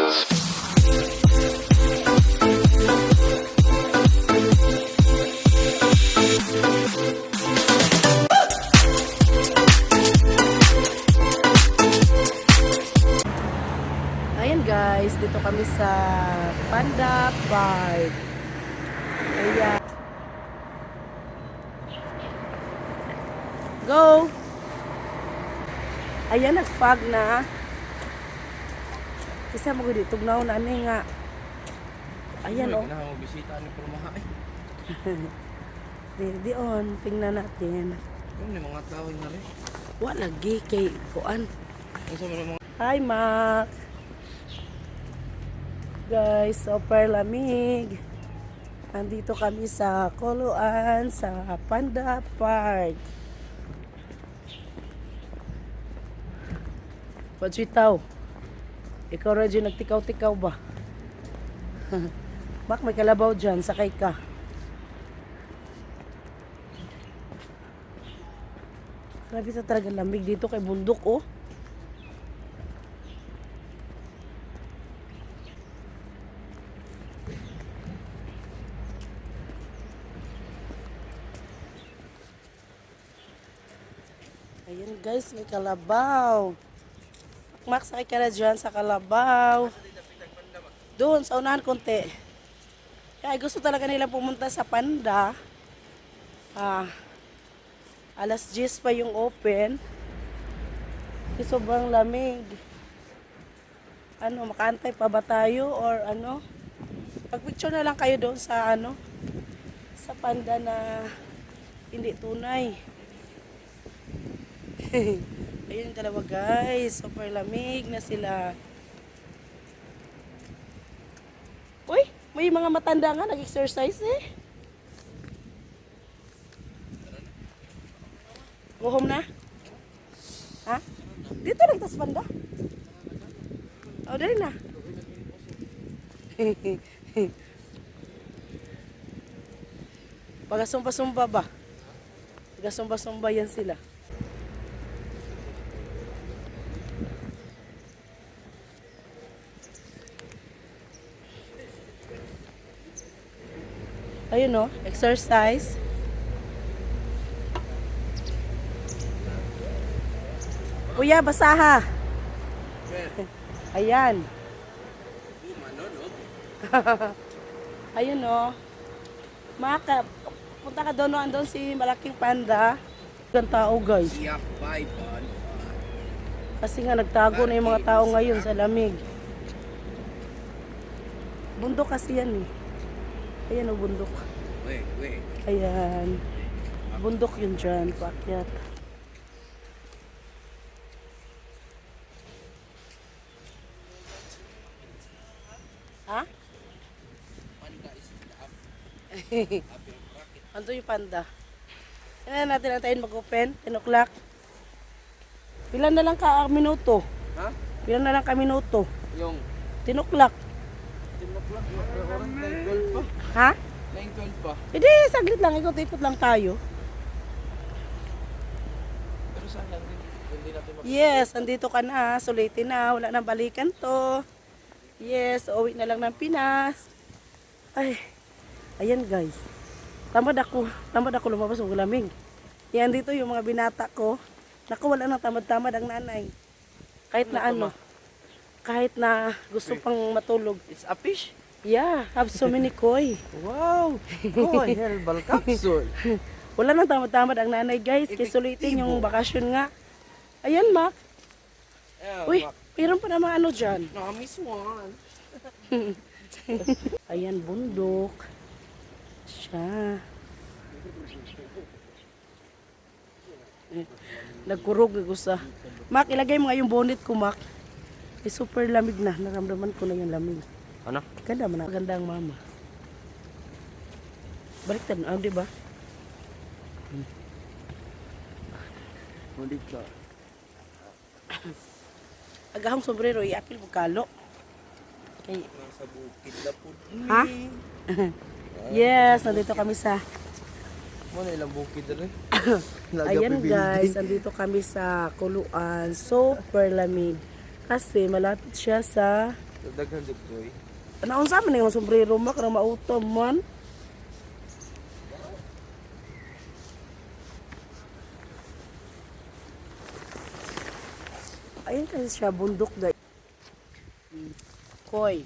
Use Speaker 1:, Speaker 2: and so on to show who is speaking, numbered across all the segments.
Speaker 1: Ayan guys, dito kami sa Panda Park. Ayan. Go! Ayan, nag-fog na. Kasi mo gudi tugnaw na ni nga. Ayan oh.
Speaker 2: Ganahan mo bisita ni Purmaha eh.
Speaker 1: Di on, tingnan natin.
Speaker 2: Yung may mga tao na rin.
Speaker 1: Wala lagi kay kuan.
Speaker 2: Ang sa mga
Speaker 1: Hi, Mac. Guys, super lamig. Nandito kami sa Koloan, sa Panda Park. Pagwitaw. Ikaw radyo nagtikaw-tikaw ba? Bak, may kalabaw dyan, sakay ka. Grabe sa talaga lamig dito kay bundok, oh. Ayan guys, may kalabaw. Max, sakay ka na dyan sa kalabaw. Doon, sa unahan konti. Kaya gusto talaga nila pumunta sa Panda. Alas 10 pa yung open. Kasi sobrang lamig. Ano, makaantay pa ba tayo? Or ano? Pag-picture na lang kayo doon sa ano? Sa Panda na hindi tunay. Ayun yung dalawa guys, super lamig na sila. Uy, may mga matanda nga nag-exercise eh. Go home na? Ha? Dito lang tas Panda? O, dali na. Pagasumba-sumba ba? Pagasumba-sumba yan sila. Ayun no, exercise. Kuya, basaha. Ayan. Ayun no. Maka, punta ka doon, andun si malaking panda. Ang tao guys. Kasi nga nagtago na yung mga tao ngayon sa lamig. Bundok kasi yan eh. Ayan o, bundok. Ayan. Bundok yun dyan, paakyat. Ha? Ando yung panda. Kaya natin antayin mag-open, 10 o'clock. Pilan na lang ka minuto?
Speaker 2: Ha?
Speaker 1: Pilan na lang ka minuto?
Speaker 2: Yung
Speaker 1: 10 o'clock.
Speaker 2: 10 o'clock, oras 9:12 pa.
Speaker 1: Ha?
Speaker 2: 9:12 pa.
Speaker 1: Hindi, saglit lang. Ikot-ikot lang tayo.
Speaker 2: Pero saan lang din? Hindi natin
Speaker 1: Yes, andito ka na. Sulitin na. Wala nang balikan to. Yes, uwi na lang ng Pinas. Ay, ayan guys. Tamad ako lumabas ng lamig. Yan dito yung mga binata ko. Naku, wala nang tamad-tamad ang nanay. Kahit na ano. Kahit na gusto pang matulog.
Speaker 2: It's a fish?
Speaker 1: Yeah, have so many koi.
Speaker 2: Wow! Koi, herbal capsule.
Speaker 1: Wala nang tamad-tamad ang nanay guys. Kaya sulitin yung bakasyon nga. Ayan, Mac. Uy, mayroon pa naman ano dyan.
Speaker 2: Namiss one.
Speaker 1: Ayan, bundok. Siya. Nagkurog na gusto. Mac, ilagay mo nga yung bonnet ko, Mac. Super lamig na. Naramdaman ko na yung lamig.
Speaker 2: Ano?
Speaker 1: Ganda man. Ganda ang mama. Baliktad na, di ba?
Speaker 2: Hindi ka.
Speaker 1: Agahang sombrero, iapil mo kalo. Okay.
Speaker 2: Nasa bukid na po.
Speaker 1: Ha? Yes, nandito kami sa...
Speaker 2: Ano ilang bukid na rin?
Speaker 1: Ayan guys, nandito kami sa Kuluan. Super lamig. Kasi malapit siya sa
Speaker 2: Daghan dug boy.
Speaker 1: Naon sa man yung sombrero mak na mautom man. Ayun kasi siya bundok guys. Koy.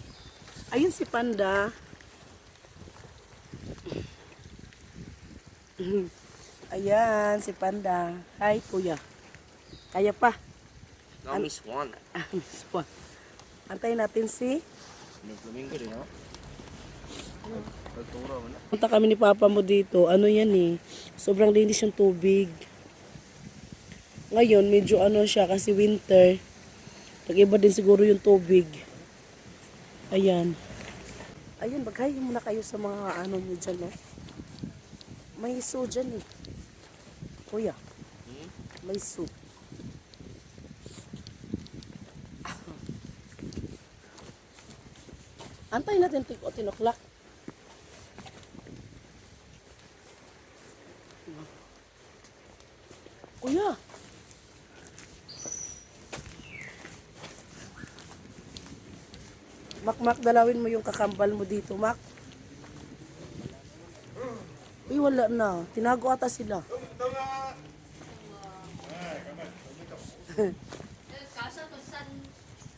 Speaker 1: Ayun si Panda. Ayan si Panda. Hi kuya. Kaya pa.
Speaker 2: Now Miss One.
Speaker 1: Swan. Antayin natin si
Speaker 2: May flamingo rin, no? Pagtura mo na.
Speaker 1: punta kami ni Papa mo dito. Ano yan eh. Sobrang linis yung tubig. Ngayon, medyo ano siya kasi winter. Nag-iba din siguro yung tubig. Ayan. Ayan, bagay muna kayo sa mga ano nyo dyan, no? May iso dyan eh. Kuya, may iso. Antayin natin tinuklak. Kuya. Mak, dalawin mo yung kakambal mo dito, Mak. Uy, wala na. Tinago ata sila.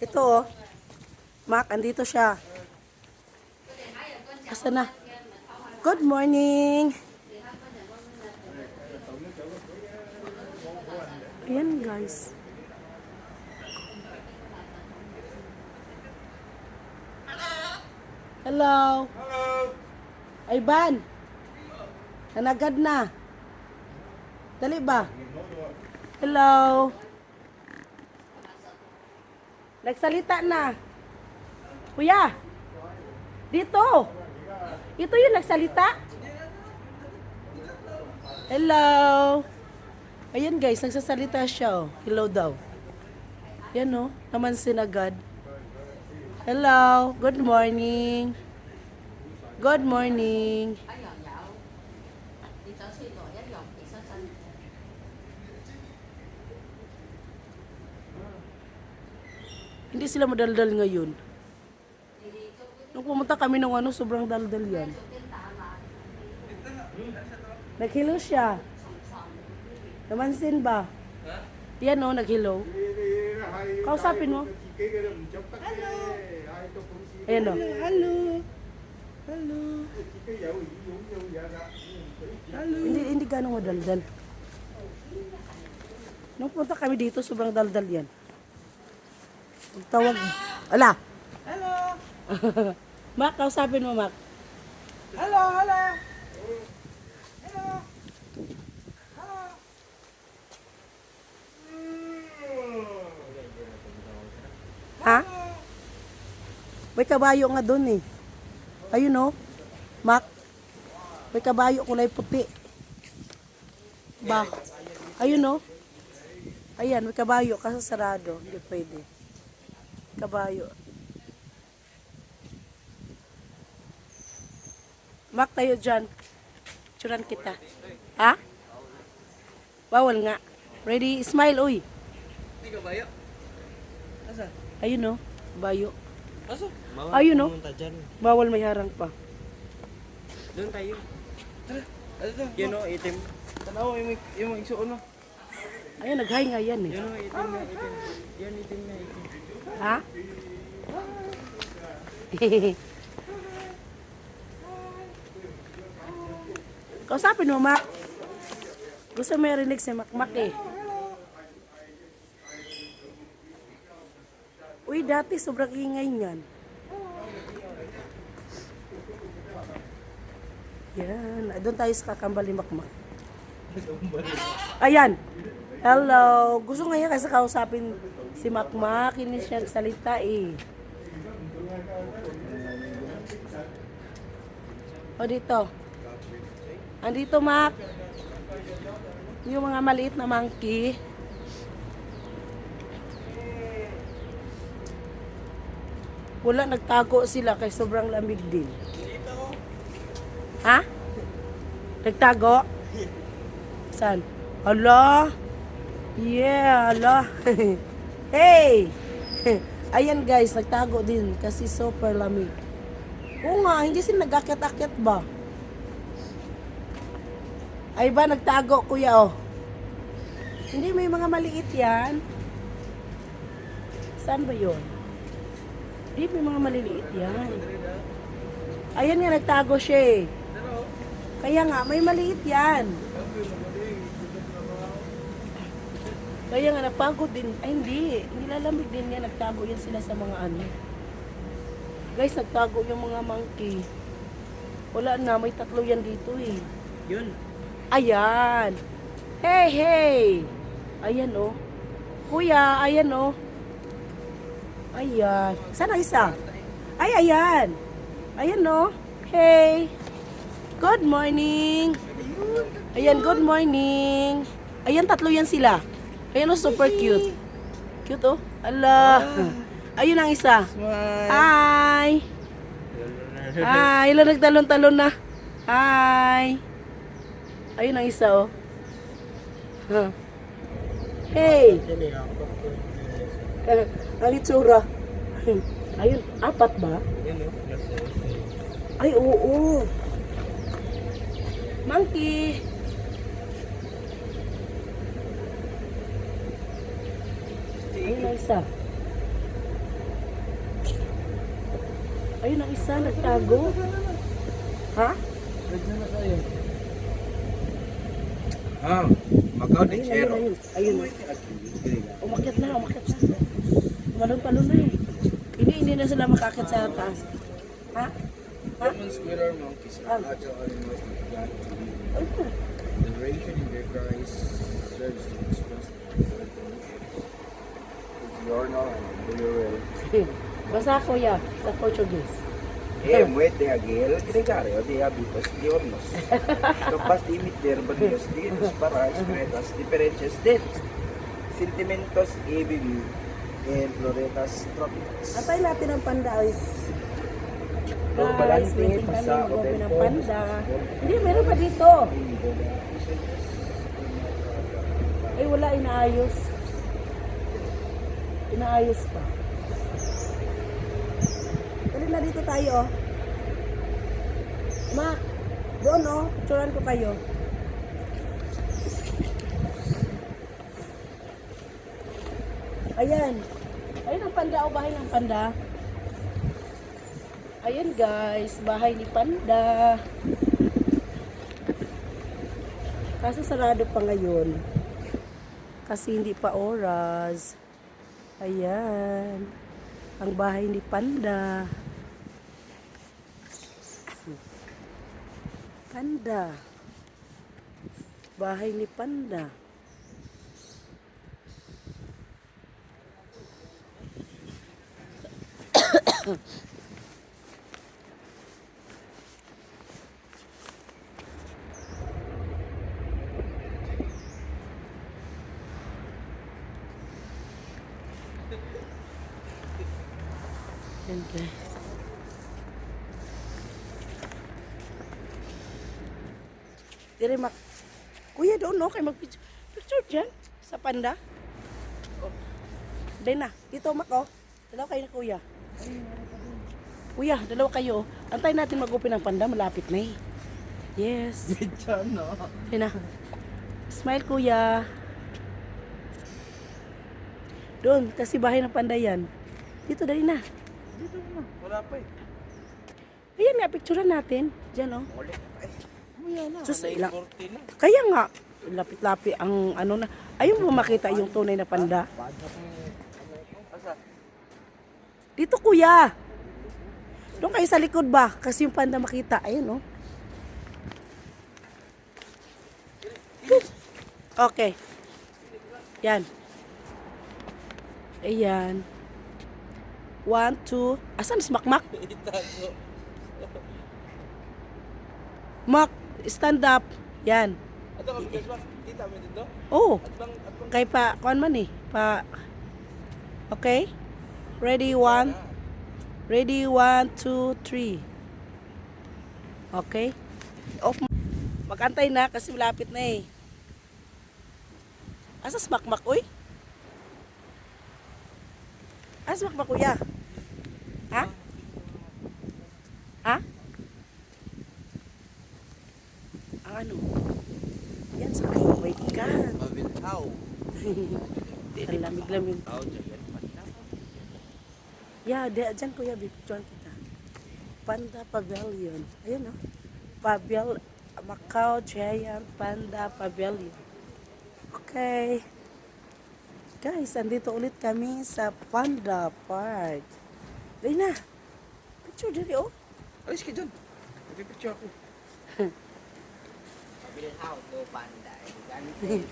Speaker 1: Ito, oh. Mak, andito siya. Asa na? Good morning. Ayan, guys. Hello. Hello. Ivan. Nanagad na. Dali ba? Hello. Nagsalita na. Kuya. Dito. Ito yung nagsalita. Hello. Ayan guys, nagsasalita siya. Oh. Hello daw. Yan oh, naman sinagad. Hello, good morning. Good morning. Hindi sila madaldal ngayon. Nung pumunta kami ng ano, sobrang daldal yan. Naghilo siya. Namansin ba? Yan o, naghilo. Kausapin mo. Hello. Ayan o. Hello. Hello. Hindi ganong madaldal. Nung punta kami dito, sobrang daldal yan. Tawag. Ala. Hello. Mak, kausapin mo, Mak. Hello, hello. Hello. Ha? May kabayo nga doon eh. Ayun oh. Mak. May kabayo kulay puti. Ba. Ayun oh. Ayan, may kabayo kasi sarado. Hindi pwede. Kabayo. Mak, tayo dyan. Tsuran kita. Ha? Bawal nga. Ready? Smile, uy.
Speaker 2: Hindi ka bayo? Asa?
Speaker 1: Ayun oh. Bayo.
Speaker 2: Asa?
Speaker 1: Ayun oh.
Speaker 2: Pumunta dyan.
Speaker 1: Bawal may harang pa.
Speaker 2: Doon tayo. Tara. Ano to? Yan o, itim. Tanaw, yung isuon mo.
Speaker 1: Ayun, nag-hi nga yan eh.
Speaker 2: Yan o, itim na, itim. Yan, itim na, itim.
Speaker 1: Ha? Kausapin mo, Mak. Gusto mo rinig si Makmak eh. Uy, dati sobrang ingay niyan. Yan. Doon tayo sa kakambal ni Makmak. Ayan. Hello. Gusto nga yan kasi kausapin si Makmak. Hindi siya salita eh. O dito. Andito, Mak. Yung mga maliit na monkey. Wala, nagtago sila kay sobrang lamig din. Ha? Nagtago? Saan? Hala? Yeah, hala. Hey! Ayan guys, nagtago din kasi super lamig. Oo nga, hindi sila nag-akit-akit ba? Ay ba, nagtago kuya oh. Hindi, may mga maliit yan. Saan ba yun? Hindi, may mga maliliit yan. Ayan nga, nagtago siya eh. Kaya nga, may maliit yan. Kaya nga, napagod din. Ay, hindi. Nilalamig din yan. Nagtago yan sila sa mga ano. Guys, nagtago yung mga monkey. Wala na, may 3 yan dito eh.
Speaker 2: Yun.
Speaker 1: Ayan. Hey, hey. Ayan oh. Kuya, ayan oh. Ayan. Saan ang isa? Ay, ayan. Ayan oh. Hey. Good morning. Ayan, good morning. Ayan, 3 yan sila. Ayan oh, super cute. Cute oh. Ala. Ayun ang isa.
Speaker 2: Smile.
Speaker 1: Hi. Hi. Ilo nagtalon-talon na. Hi. Ayun ang isa oh. Huh. Hey. Ang itsura. Ayun, 4 ba?
Speaker 2: Yan o.
Speaker 1: Ay, oo. Monkey. Ayun ang isa. Ayun ang isa, nagtago. Ha?
Speaker 2: Ah, magaw din
Speaker 1: Ayun,
Speaker 2: chero.
Speaker 1: ayun, ayun. Umakyat na, umakyat na. Tumalon-talon na eh. Hindi na sila makakit sa taas. Ha? Ha?
Speaker 3: Common squirrel monkeys are agile animals that plant to live.
Speaker 1: Ayun.
Speaker 3: The variation in their cries serves to express their emotions. It's Yornal and Bulurel.
Speaker 1: Basta kuya, sa Portuguese.
Speaker 3: Muete agel, gregario de habitos diurnos. Capaz de emitir varios dinos para expresar diferentes de sentimientos y vivir en floretas tropicales.
Speaker 1: Atay natin ang panda. Ay.
Speaker 3: Ang
Speaker 1: Guys,
Speaker 3: balante
Speaker 1: waiting kami
Speaker 3: pasa
Speaker 1: mag-open ng
Speaker 3: open
Speaker 1: panda. Hindi, meron pa dito. Ay, wala, inaayos. Inaayos pa. Dali na dito tayo, oh. Ma, doon, oh. Picturean ko kayo. Ayan. Ayun ang panda, oh. Bahay ng panda. Ayan, guys. Bahay ni Panda. Kaso sarado pa ngayon. Kasi hindi pa oras. Ayan. Ang bahay ni Panda. Panda. Bahay ni Panda. Ayan, guys. Dire mak. Kuya doon no kay magpicture. Picture diyan sa panda. Oh. Dahil na, dito mak oh. Dalawa kayo na kuya. Kuya, dalawa kayo. Antayin natin mag-open ng panda, malapit na eh. Yes.
Speaker 2: Diyan no.
Speaker 1: Dahil na. Smile kuya. Doon, kasi bahay ng panda yan. Dito, dali na.
Speaker 2: Dito na. Wala pa eh.
Speaker 1: Ayan nga, picturean natin. Diyan oh.
Speaker 2: Ulit pa eh. Mamaya na.
Speaker 1: Sus,
Speaker 2: Alay,
Speaker 1: ilang-
Speaker 2: 40 na.
Speaker 1: Kaya nga, lapit-lapit ang ano na. Ayun mo makita yung tunay na panda.
Speaker 2: Asa?
Speaker 1: Dito kuya. Doon kayo sa likod ba? Kasi yung panda makita. Ayun oh. Okay. Yan. Ayan. 1, 2. Asan si Makmak?
Speaker 2: Itago.
Speaker 1: Mak, stand up. Yan.
Speaker 2: Ato kami guys ba? Kita mo dito?
Speaker 1: Oh,
Speaker 2: At bang
Speaker 1: kay pa, kuan man eh. Pa, okay? Ready, 1. Ready, 1, 2, 3. Okay? Off. Mag-antay na kasi malapit na eh. Asa si Makmak, uy? Asmak ba kuya? Ha? Ha? Ang ano? Yan sa akin. Wait ka.
Speaker 2: Mabilhaw.
Speaker 1: Ang lamig-lamig.
Speaker 2: Tao dyan. Panda.
Speaker 1: Yeah, dyan kuya, picturean kita. Panda Pavilion. Ayun oh. Macau Giant Panda Pavilion. Okay. Guys, andito ulit kami sa Panda Park. Dahil na. Picture dali oh.
Speaker 2: Alis ka dyan. Nagpipicture ako.
Speaker 3: Mabilhaw to panda. Ganito.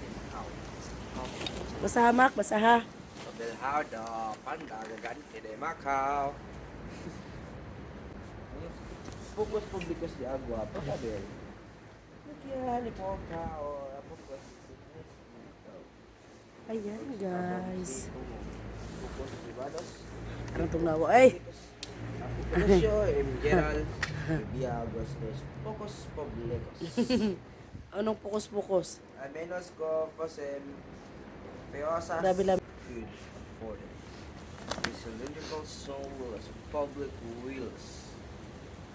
Speaker 1: Basaha, Mark. Basaha.
Speaker 3: Mabilhaw to panda. Gaganti de Macau. Focus publicos de agua. Pagkabel. Nagyan po ka o focus.
Speaker 1: Ayan, guys.
Speaker 3: Focus privados.
Speaker 1: Anong tungnawa? Ay!
Speaker 3: Aplicasyo en general. Biagos des focus publicos.
Speaker 1: Anong pukos-pukos?
Speaker 3: A menos ko posem peosas
Speaker 1: Grabe lang.
Speaker 3: food for them. The cylindrical stone wheels of public wheels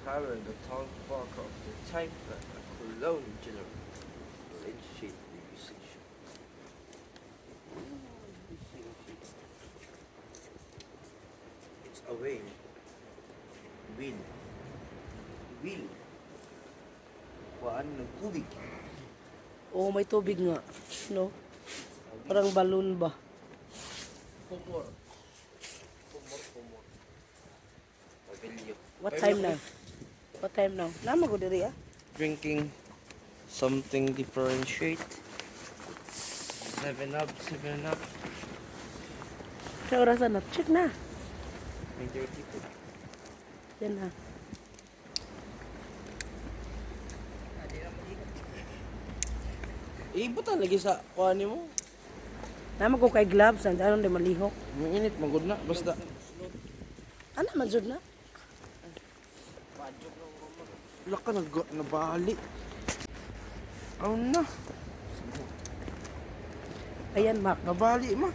Speaker 3: cover the town park of the type that a Cologne general shape usage. It's a wheel. Wheel. Wheel. Kuhaan ng tubig.
Speaker 1: Oo, may tubig nga. No? Parang balloon ba?
Speaker 3: Kumor. Pavilion.
Speaker 1: What time now? What time now? Nama ko diri ah.
Speaker 2: Drinking something differentiate. 7-Up, 7-Up.
Speaker 1: Sa orasan na. Check na.
Speaker 2: 9:32.
Speaker 1: Yan na.
Speaker 2: Ibutan lagi sa kuha ni mo.
Speaker 1: Nama ko kay gloves. Anong di malihok.
Speaker 2: Mainit, magod na. Basta.
Speaker 1: Ano man jud na?
Speaker 2: Wala ka nabali. Oh na.
Speaker 1: Ayan, Mac.
Speaker 2: Nabali ma.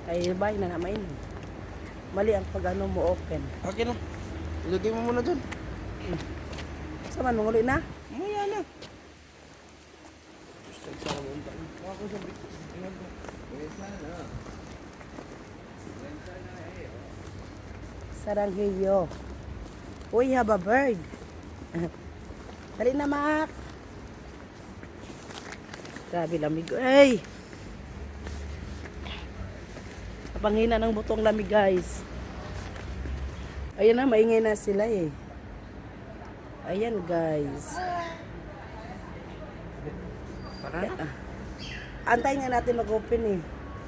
Speaker 1: Ay, bay na naman. Mali ang pag ano mo open.
Speaker 2: Okay na. Ilagay mo muna dyan.
Speaker 1: Sa man, manguli na?
Speaker 2: Maya na. Gusto ko sa mga ako sa bit.
Speaker 1: Sarangheyo. Uy, have a bird. Dali na, Mac. Grabe lamig. Ay! Kapanghina ng butong lamig, guys. Ayan na, maingay na sila eh. Ayan, guys.
Speaker 2: Para na.
Speaker 1: Antayin nga natin mag-open eh.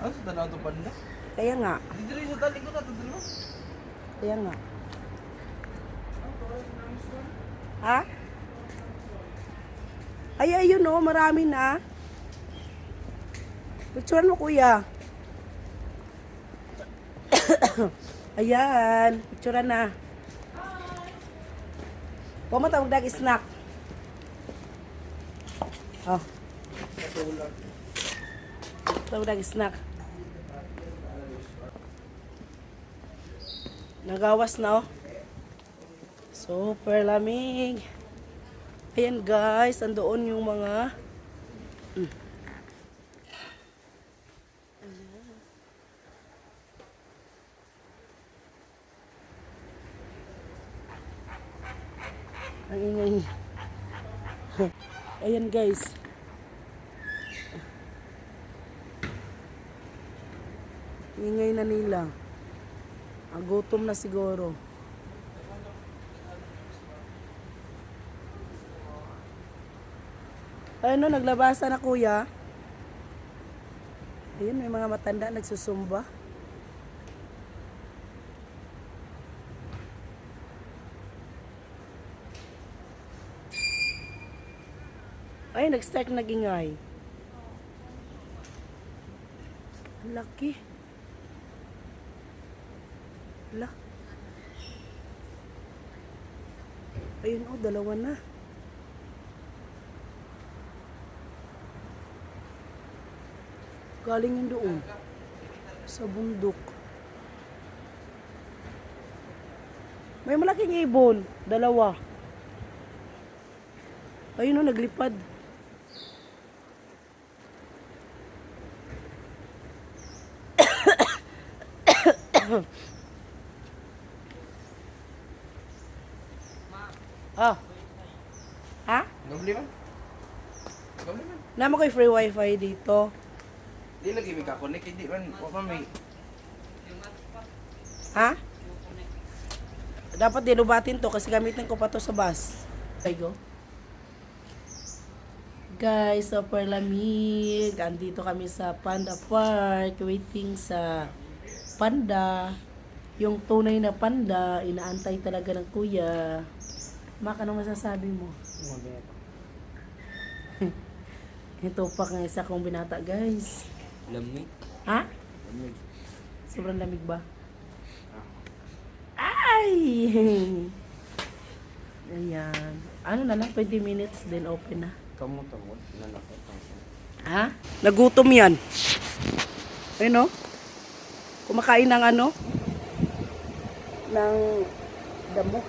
Speaker 2: Ano sa tanaw ito panda?
Speaker 1: Kaya nga.
Speaker 2: Dito rin sa tali ko na. Dito
Speaker 1: Kaya nga. Ha? Ay, ayun oh, marami na. Picturean mo, kuya. Ayan, picturean na. Huwag mo tawag dag snack. Oh. Tawag dag snack. Nagawas na oh. Super lamig. Ayan guys, andoon yung mga ang ingay. Ayan guys. Ingay na nila. Gutom na siguro. Ano, naglabasa na kuya. Ayun, may mga matanda nagsusumba. Ay, nag-start nag-ingay. Ang laki. Hala. Ayun, oh, dalawa na. Galing yun doon. Sa bundok. May malaking ibon. Dalawa. Ayun o, naglipad. Ah. Ha?
Speaker 3: Doble man. Doble man.
Speaker 1: Naman ko'y free wifi dito.
Speaker 3: Di lagi may kakonek, hindi man. Waka may.
Speaker 1: Ha? Dapat dilubatin to kasi gamitin ko pa to sa bus. Okay, go. Guys, super lamig. Andito kami sa Panda Park. Waiting sa panda. Yung tunay na panda, inaantay talaga ng kuya. Mak, anong masasabi mo? Ito pa nga isa kong binata, guys.
Speaker 2: Lamig.
Speaker 1: Ha?
Speaker 3: Lamig.
Speaker 1: Sobrang lamig ba? Ay! Ayan. Ano na lang, 20 minutes, then open na.
Speaker 2: Kamu-tamo. Nanakot.
Speaker 1: Ha? Nagutom yan. Ayun o. Kumakain ng ano? Ng damo.